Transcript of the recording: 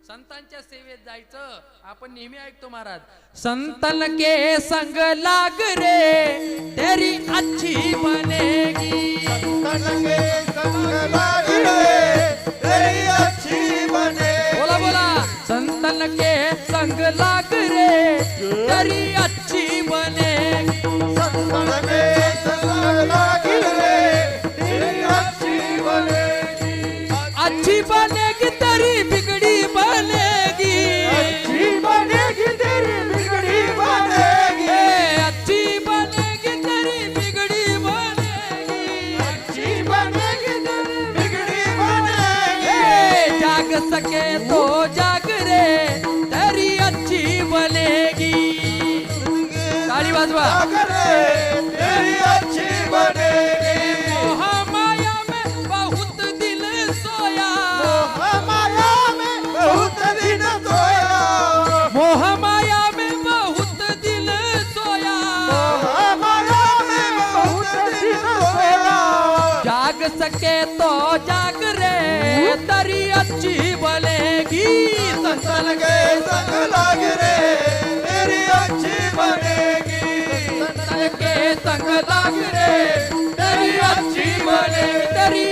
संतांच्या सेवेत जायचं. आपण नेहमी ऐकतो महाराज, संतन के संग लाग रे तेरी अच्छी बनेगी. संतन के संग लाग रे तेरी अच्छी बनेगी. बोला बोला, संतन के संग लाग रे तेरी अच्छी बनेगी. संतन के संग लाग रे तेरी अच्छी बनेगी. अच्छी बनेगी तेरी बिगड़ी बनेगी. अच्छी बनेगी तेरी बिगड़ी बनेगी. अच्छी बनेगी तेरी बिगड़ी बनेगी. अच्छी बनेगी तेरी बिगड़ी बनेगी. जाग सके तो जाग रे तेरी अच्छी बनेगी. ताली बाजवा. लाग रे तेरी अच्छी बनेगी. मोह माया में बहुत दिल सोया. मोह माया में बहुत दिन सोया. मोह माया में बहुत दिल सोया. मोह माया में बहुत दिन सोया. जाग सके तो जाग रे तेरी अच्छी बनेगी. संतन के संग लाग रे तेरी अच्छी बनेगी. संतन के संग लाग रे तेरी अच्छी बनेगी. तेरी